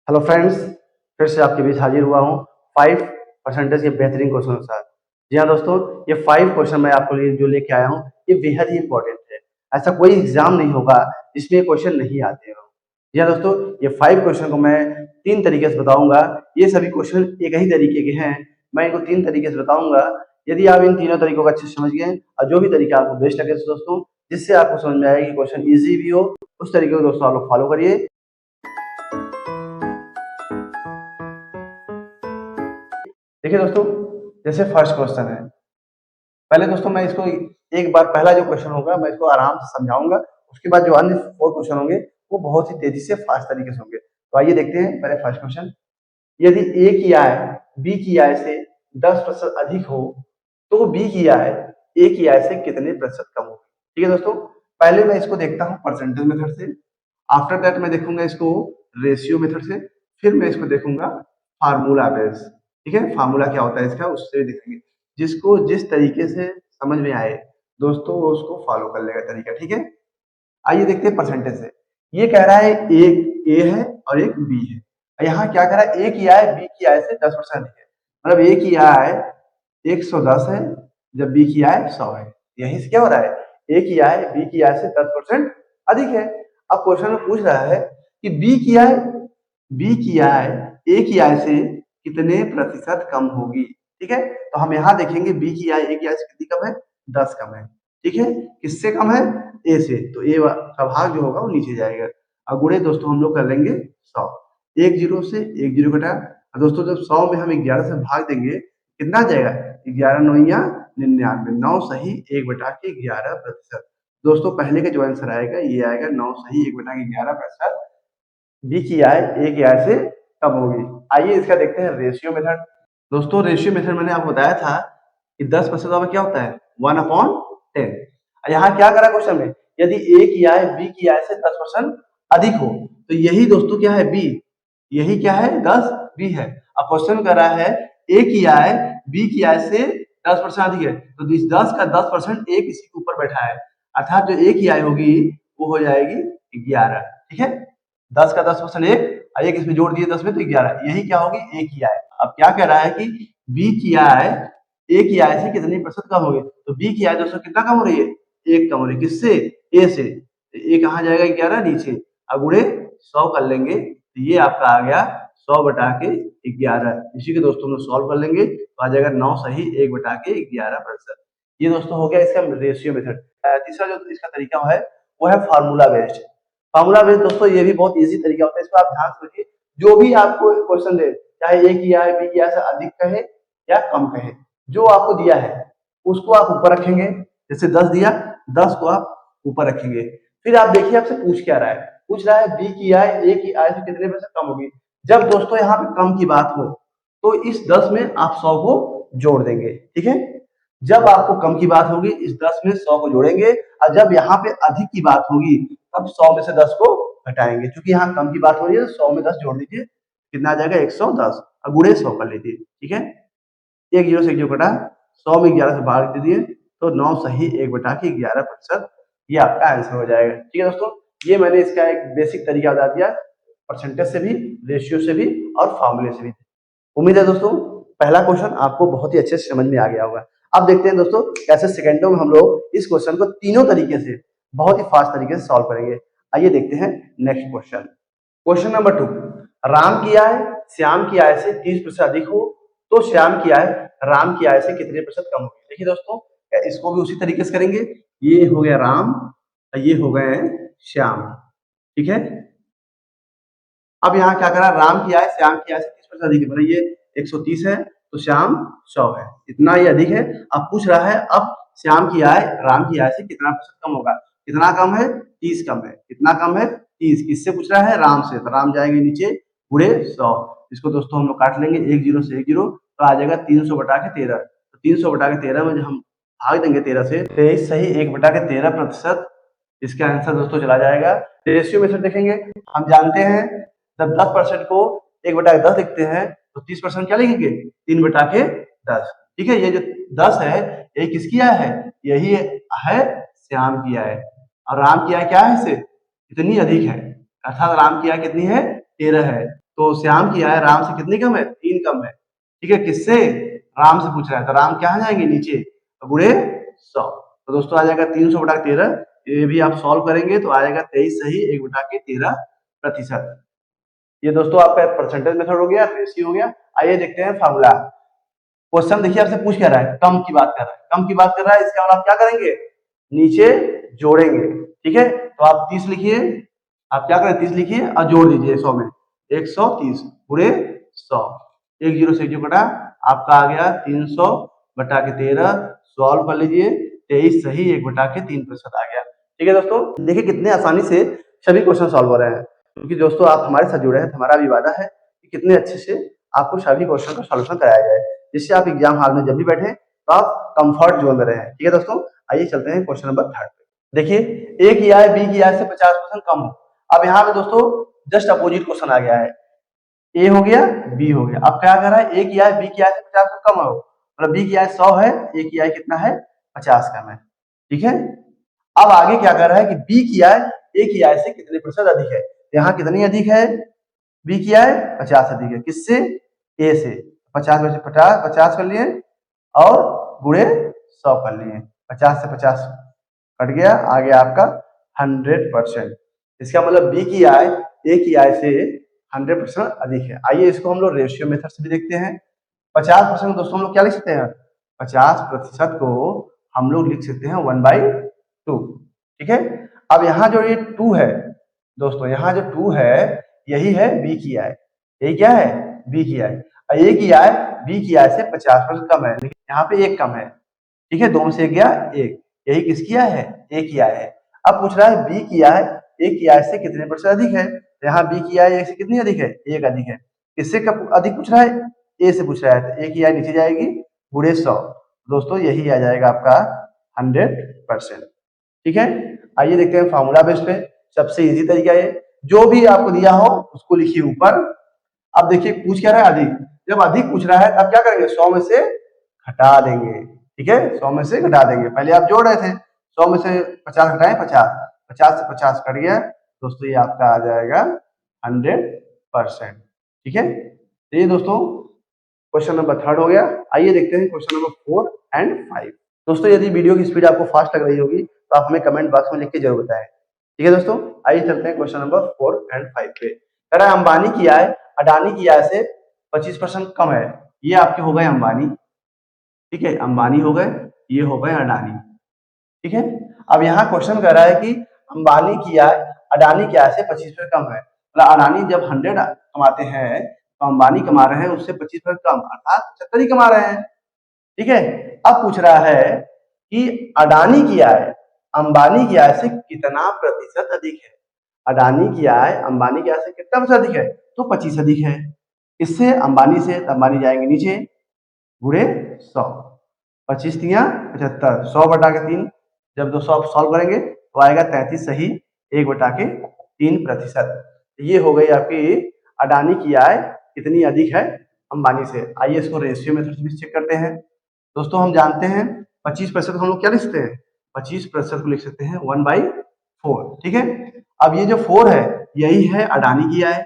Hello friends, फिर से आपके बीच हाजिर हुआ हूँ 5% के बेहतरीन क्वेश्चन के साथ। जी हाँ दोस्तों, ये 5 क्वेश्चन मैं आपको लिए जो लेके आया हूँ, ये बेहद ही इंपॉर्टेंट है। ऐसा कोई एग्जाम नहीं होगा जिसमें ये क्वेश्चन नहीं आते हो। जी हाँ दोस्तों, ये 5 क्वेश्चन को मैं 3 तरीके से बताऊंगा। ये सभी क्वेश्चन एक ही तरीके के हैं, मैं इनको 3 तरीके से बताऊंगा। यदि आप इन तीनों तरीकों को अच्छे से समझ गए और जो भी तरीका आपको बेस्ट लगे दोस्तों, जिससे आपको समझ में आएगा कि क्वेश्चन ईजी भी हो, उस तरीके को दोस्तों आप लोग फॉलो करिए। देखिए दोस्तों, जैसे फर्स्ट क्वेश्चन है, पहले दोस्तों मैं इसको एक बार पहला जो क्वेश्चन होगा मैं इसको आराम से समझाऊंगा। उसके बाद जो अन्य 4 क्वेश्चन होंगे वो बहुत ही तेजी से फास्ट तरीके से होंगे। तो आइए देखते हैं पहले फर्स्ट क्वेश्चन। यदि ए की आय बी की आय से 10% अधिक हो तो बी की आय ए की आय से कितने प्रतिशत कम होगी। ठीक है दोस्तों, पहले मैं इसको देखता हूँ परसेंटेज मेथड से, आफ्टर दैट मैं देखूंगा इसको रेशियो मेथड से, फिर मैं इसको देखूंगा फार्मूला बेस। ठीक है, फार्मूला क्या होता है इसका उससे भी देखेंगे। जिसको जिस तरीके से समझ में आए दोस्तों वो उसको फॉलो कर लेगा तरीका। ठीक है, आइए देखते हैं परसेंटेज से। ये कह रहा है एक ए है और एक बी है। यहाँ क्या कह रहा है, ए की आय बी की आय से 10% अधिक है। मतलब ए की आय 110 है जब बी की आय 100 है। यही से क्या हो रहा है, ए की आय बी की आय से 10% अधिक है। अब क्वेश्चन में पूछ रहा है कि बी की आय ए की आय से कितने प्रतिशत कम होगी। ठीक है, तो हम यहाँ देखेंगे बी की आय ए की आय से कितनी कम है, 10 कम है। ठीक है, किससे कम है, ए से, तो ए का भाग जो होगा वो नीचे जाएगा। अब गुणे दोस्तों हम लोग कर लेंगे 100, एक जीरो से एक जीरो घटा। दोस्तों जब 100 में हम 11 से भाग देंगे कितना आ जाएगा, 11 नौया 99, 9 सही 1/11%। दोस्तों पहले का जो आंसर आएगा ये आएगा 9 सही 1/11%। बी की आय ए की आय से कम होगी। आइए इसका देखते हैं रेशियो मेथड। दोस्तों रेशियो मेथड मैंने आपको बताया था कि 10% क्या होता है, 1/10। यहाँ क्या करा क्वेश्चन में, यदि ए की आय बी की आय से 10% अधिक हो तो यही दोस्तों क्या है, बी, यही क्या है 10 बी है। अब क्वेश्चन कर रहा है ए की आय बी की आय से 10% अधिक है, तो इस 10 का 10% ए किसी के ऊपर बैठा है, अर्थात जो ए की आय होगी वो हो जाएगी 11। ठीक है, 10 का 10% एक इसमें जोड़ दिए 10 में तो 11, यही क्या होगी ए की आय। अब क्या कह रहा है कि बी की आय ए की आय से कितनी प्रतिशत कम होगी, तो बी की आय दोस्तों कितना कम हो रही है, एक कम हो रही है। किससे, ए से। ए कहाँ जाएगा 11 नीचे, अब गुणे 100 कर लेंगे तो ये आपका आ गया 100 बटा के 11। इसी के दोस्तों हम सॉल्व कर लेंगे तो आ जाएगा 9 सही 1/11%। ये दोस्तों हो गया इसका रेशियो मेथड। तीसरा जो इसका तरीका है वो है फार्मूला बेस्ड। फार्मूला बेस्ड दोस्तों ये भी बहुत इजी तरीका होता है, इसको आप ध्यान से देखिए। जो भी आपको क्वेश्चन दे, चाहे ए की आय बी की आय से अधिक कहे या कम कहे, जो आपको दिया है उसको आप ऊपर रखेंगे। जैसे 10 दिया, 10 को आप ऊपर रखेंगे। फिर आप देखिए आपसे पूछ क्या रहा है, पूछ रहा है बी की आय ए की आय से कितने प्रतिशत कम होगी। जब दोस्तों यहाँ पे कम की बात हो तो इस 10 में आप 100 को जोड़ देंगे। ठीक है, जब आपको कम की बात होगी इस 10 में 100 को जोड़ेंगे, और जब यहाँ पे अधिक की बात होगी तब 100 में से 10 को घटाएंगे। क्योंकि यहाँ कम की बात हो रही है तो 100 में 10 जोड़ दीजिए, कितना आ जाएगा 110, और गुणे 100 कर लीजिए। ठीक है, एक जीरो से एक जीरो कटा, 100 में 11 से भाग दीजिए तो 9 सही 1/11%, ये आपका आंसर हो जाएगा। ठीक है दोस्तों, ये मैंने इसका एक बेसिक तरीका बता दिया, परसेंटेज से भी, रेशियो से भी और फॉर्मूले से भी। उम्मीद है दोस्तों पहला क्वेश्चन आपको बहुत ही अच्छे से समझ में आ गया होगा। अब देखते हैं दोस्तों कैसे सेकंडों में हम लोग इस क्वेश्चन को तीनों तरीके से बहुत ही फास्ट तरीके से सॉल्व करेंगे। आइए देखते हैं next question. Question number 2, Ram की आय श्याम की आय से 30% अधिक हो तो श्याम की आय राम की आय से कितने प्रतिशत कम होगी। देखिए दोस्तों इसको भी उसी तरीके से करेंगे। ये हो गया राम, ये हो गए श्याम। ठीक है, अब यहाँ क्या करा, राम की आय श्याम की आय से 30% अधिक है। ये 130 है तो श्याम 100 है, इतना ही अधिक है। अब पूछ रहा है अब श्याम की आय राम की आय से कितना प्रतिशत कम होगा। कितना कम है, 30 कम है। कितना कम है, 30। किससे पूछ रहा है, राम से, तो राम जाएंगे नीचे गुणे 100। इसको दोस्तों हम लोग काट लेंगे, एक जीरो से एक जीरो, तो आ जाएगा 300 बटा के 13। तो 300 बटा के 13 में जब हम भाग देंगे 13 से, 23 सही 1/13%। इसका आंसर दोस्तों चला जाएगा। रेशियो मेथड देखेंगे, हम जानते हैं जब 10% को 1/10 लिखते हैं तो 30% क्या लिखेंगे, 3/10। ठीक है, ये जो 10 है ये किसकी आय है, यही है श्याम की आय, और राम की आय क्या है, इसे इतनी अधिक है, अर्थात राम की आय कितनी है, 13 है। तो श्याम की आय राम से कितनी कम है? 3 कम है। ठीक है, किससे? राम से पूछ रहा है, तो राम क्या जाएंगे? नीचे, तो गुणे 100। तो दोस्तों आ जाएगा 300/13। ये भी आप सॉल्व करेंगे तो आ जाएगा 23 सही 1/13%। ये दोस्तों आपका परसेंटेज मेथड हो गया, रेशियो हो गया। आइए देखते हैं फार्मूला। क्वेश्चन देखिए आपसे पूछ क्या रहा है, कम की बात कर रहा है, कम की बात कर रहा है, इसका मतलब आप क्या करेंगे? नीचे जोड़ेंगे। ठीक है, तो आप 30 लिखिए, आप क्या करें 30 लिखिए और जोड़ दीजिए 100 में, 130 गुणे 100, 1 0 से 1 कटा, आपका आ गया 300/13। सॉल्व कर लीजिए, 23 सही 1/3% आ गया। ठीक है दोस्तों, देखिए कितने आसानी से सभी क्वेश्चन सॉल्व हो रहे हैं, क्योंकि दोस्तों आप हमारे साथ जुड़े हैं, हमारा भी वादा है कि कितने अच्छे से आपको सभी क्वेश्चन का सॉल्यूशन कराया जाए, जिससे आप एग्जाम हॉल में जब भी बैठे तो आप कंफर्ट जोन में रहें। ठीक है दोस्तों, आइए चलते हैं क्वेश्चन नंबर 3 पे। देखिए, ए की आय बी की आय से 50% कम हो। अब यहाँ पे दोस्तों जस्ट अपोजिट क्वेश्चन आ गया है, ए हो गया बी हो गया। अब क्या कर रहा है? ए की आय बी की आय से 50% कम हो, मतलब बी की आय 100 है, ए की आय कितना है? 50 कम है। ठीक है, अब आगे क्या कर रहा है कि बी की आय ए की आय से कितने प्रतिशत अधिक है? यहाँ कितनी अधिक है? बी की आय 50 अधिक है, किससे? ए से। 50 में से 50 कर लिए और गुणे 100 कर लिए, 50 से 50 कट गया, आ गया आपका 100%। इसका मतलब बी की आय ए की आय से 100% अधिक है। आइए इसको हम लोग रेशियो मेथड से भी देखते हैं। 50% दोस्तों हम लोग क्या लिख सकते हैं? 50% को हम लोग लिख सकते हैं 1/2। ठीक है, अब यहाँ जो ये 2 है दोस्तों, यहाँ जो 2 है यही है बी की आय। यही क्या है? बी की आय। ए की आय बी की आय से 50% कम है, लेकिन यहाँ पे 1 कम है। ठीक है, 2 में से 1 गया 1, यही किसकी आय है? ए की आय है। अब पूछ रहा है बी की आय ए की आय से कितने % अधिक है? यहाँ बी की आय ए से कितनी अधिक है? 1 अधिक है। किससे कब अधिक पूछ रहा है? ए से पूछ रहा है, तो ए की आय नीचे जाएगी, गुणे 100। दोस्तों यही आ जाएगा आपका 100%। ठीक है, आइए देखते हैं फार्मूला बेस पे। सबसे इजी तरीका है, जो भी आपको दिया हो उसको लिखिए ऊपर। अब देखिए पूछ क्या रहा है? अधिक। जब अधिक पूछ रहा है तब क्या करेंगे? 100 में से घटा देंगे। ठीक है, 100 में से घटा देंगे। पहले आप जोड़ रहे थे, 100 में से 50 घटाएं 50, 50 से 50 कट गया दोस्तों, ये आपका आ जाएगा 100%। ठीक है, तो ये दोस्तों क्वेश्चन नंबर 3 हो गया। आइए देखते हैं क्वेश्चन नंबर 4 एंड 5। दोस्तों यदि वीडियो की स्पीड आपको फास्ट लग रही होगी तो आप हमें कमेंट बॉक्स में लिख के जरूर बताएं। ठीक है दोस्तों, आइए चलते हैं क्वेश्चन नंबर 4 एंड 5 पे। कह रहा है अंबानी की आय अडानी की आय से 25% कम है। ये आपके हो गए अंबानी, ठीक है, अंबानी हो गए, ये हो गए अडानी। ठीक है, अब यहाँ क्वेश्चन कर रहा है कि अंबानी की आय अडानी की आय से 25% कम है, मतलब अडानी जब 100 कमाते हैं तो अंबानी कमा रहे हैं उससे 25% कम, अर्थात 75 ही कमा रहे हैं। ठीक है, अब पूछ रहा है कि अडानी की आय अंबानी की आय से कितना प्रतिशत अधिक है? अडानी की आय अंबानी की आय से कितना प्रतिशत अधिक है? तो 25 अधिक है। इससे अंबानी से, तो अंबानी जाएंगे नीचे, गुणे 100, 25 तिया 75, 100/3। जब 200 आप सॉल्व करेंगे तो आएगा 33 सही 1/3%। ये हो गई आपकी अडानी की आय कितनी अधिक है अंबानी से। आइए इसको रेशियो मेथड से भी चेक करते हैं। दोस्तों हम जानते हैं 25% हम लोग क्या लिख सकते हैं? 25% को लिख सकते हैं 1/4। ठीक है, अब ये जो 4 है यही है अडानी की आय,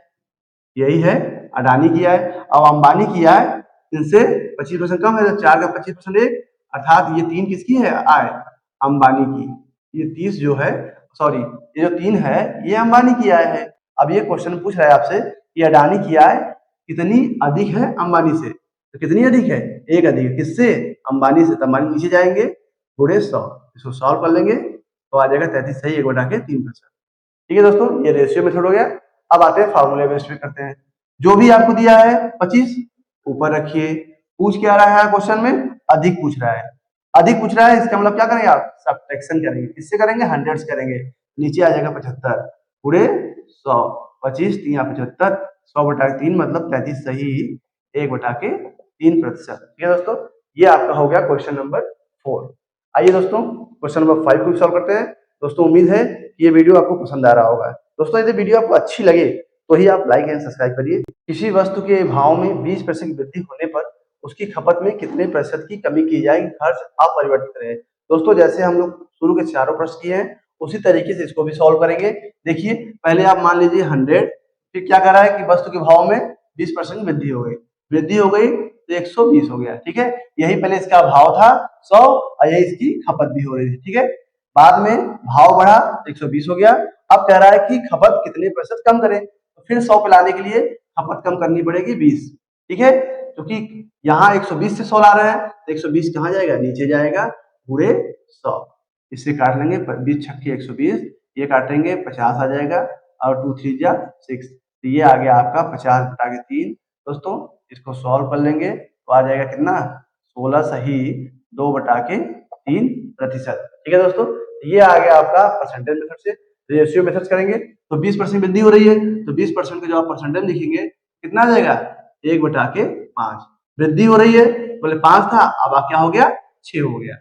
यही है अडानी की आय। अब अंबानी की आय इनसे 25% कम है, तो 4 का 25% 1, अर्थात ये 3 किसकी है? आय अंबानी की। ये 30 जो है, सॉरी, ये जो 3 है ये अंबानी की आय है। अब ये क्वेश्चन पूछ रहा है आपसे कि अडानी की आय कितनी अधिक है अंबानी से, तो कितनी अधिक है? 1 अधिक है। किससे? अंबानी से। तो अंबानी नीचे जाएंगे, गुणे 100, इसको सॉल्व कर लेंगे तो आ जाएगा 33 सही 1/3%। ठीक है दोस्तों, ये रेशियो मेथड हो गया। अब आते हैं फार्मूले बेस्ड पे करते हैं। जो भी आपको दिया है 25 ऊपर रखिए। पूछ क्या रहा है क्वेश्चन में? अधिक पूछ रहा है। अधिक पूछ रहा है, इसका मतलब क्या करेंगे आप? सब्ट्रैक्शन करेंगे। किससे करेंगे? 100 से करेंगे। नीचे आ जाएगा 75 पूरे 100, 25 तिया 75, 100/3 मतलब 33 सही 1/3%। ठीक है दोस्तों, ये आपका हो गया क्वेश्चन नंबर 4। आइए दोस्तों क्वेश्चन नंबर 5 को सॉल्व करते हैं। दोस्तों उम्मीद है कि ये वीडियो आपको पसंद आ रहा होगा। दोस्तों यदि वीडियो आपको अच्छी लगे तो ही आप लाइक एंड सब्सक्राइब करिए। किसी वस्तु के भाव में 20% की वृद्धि होने पर उसकी खपत में कितने प्रतिशत की कमी की जाएगी? खर्च अपरिवर्तित रहे। दोस्तों जैसे हम लोग शुरू के चारों प्रश्न किए हैं उसी तरीके से इसको भी सॉल्व करेंगे। देखिए पहले आप मान लीजिए 100 फिर क्या कर रहा है कि वस्तु के भाव में 20% वृद्धि हो गई, वृद्धि हो गई तो 120 हो गया। ठीक है, यही पहले इसका भाव था 100 और यही इसकी खपत भी हो रही थी। ठीक है, बाद में भाव बढ़ा तो 120 हो गया। अब कह रहा है कि खपत कितने प्रतिशत कम करें, तो फिर 100 पे लाने के लिए खपत कम करनी पड़ेगी 20। ठीक है, क्योंकि यहाँ 120 से 100 ला रहे हैं तो 120 कहाँ जाएगा, नीचे जाएगा पूरे 100। इससे काट लेंगे 20 छक्के 120, ये काटेंगे 50 आ जाएगा और 2 3 जा 6, तो ये आ गया आपका 50 बटा के 3। दोस्तों इसको सॉल्व कर लेंगे तो आ जाएगा कितना, 16 सही 2 बटा के 3%। ठीक है दोस्तों, ये आ गया आपका परसेंटेज मेथड से। रेशियो मेथड करेंगे तो 20% वृद्धि हो रही है, तो 20% का जो आप परसेंटेज लिखेंगे कितना आ जाएगा, 1 बटा के 5। वृद्धि हो रही है, बोले 5 था अब क्या हो गया, 6 हो गया।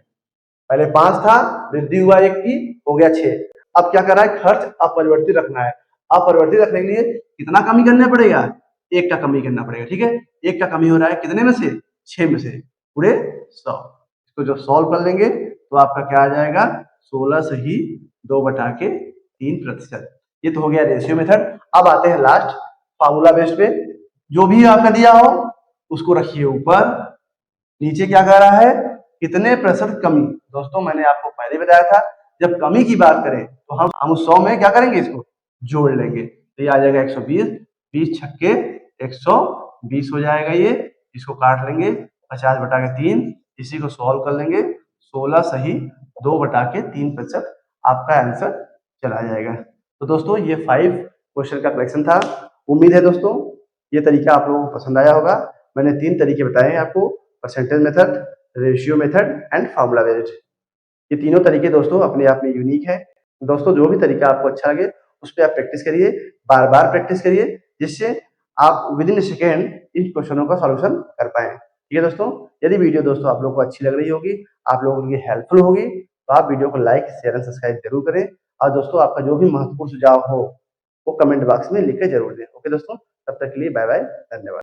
पहले 5 था, वृद्धि हुआ 1 की, हो गया 6। अब क्या कर रहा है, खर्च अपरिवर्तित रखना है। अपरिवर्तित रखने के लिए कितना कमी करना पड़ेगा, 1 का कमी करना पड़ेगा। ठीक है, 1 का कमी हो रहा है कितने में से, 6 में से पूरे 100। इसको जब सॉल्व कर लेंगे तो आपका क्या आ जाएगा, 16 सही 2 बटा के 3%। ये तो हो गया रेशियो मेथड। अब आते हैं लास्ट फार्मूला बेस्ड पे। जो भी आपका दिया हो उसको रखिए ऊपर, नीचे क्या कह रहा है, कितने प्रतिशत कमी। दोस्तों मैंने आपको पहले बताया था, जब कमी की बात करें तो हम उस 100 में क्या करेंगे, इसको जोड़ लेंगे, तो ये आ जाएगा 120, 20 छक्के 120 हो जाएगा ये। इसको काट लेंगे 50 बटा के 3, इसी को सॉल्व कर लेंगे, 16 सही 2 बटा के 3% आपका आंसर चला जाएगा। तो दोस्तों ये 5 क्वेश्चन का कलेक्शन था। उम्मीद है दोस्तों ये तरीका आप लोगों को पसंद आया होगा। मैंने 3 तरीके बताए हैं आपको, percentage method, ratio method and formula based. ये तीनों तरीके दोस्तों अपने आप में यूनिक है। दोस्तों जो भी तरीका आपको अच्छा लगे उस पर आप प्रैक्टिस करिए, बार बार प्रैक्टिस करिए, जिससे आप विद इन सेकेंड इन क्वेश्चनों का सॉल्यूशन कर पाए। ठीक है दोस्तों, यदि वीडियो दोस्तों आप लोगों को अच्छी लग रही होगी, आप लोगों के लिए हेल्पफुल होगी, तो आप वीडियो को लाइक शेयर एंड सब्सक्राइब जरूर करें। और दोस्तों आपका जो भी महत्वपूर्ण सुझाव हो वो कमेंट बॉक्स में लिख के जरूर दें। ओके दोस्तों, तब तक के लिए बाय बाय, धन्यवाद।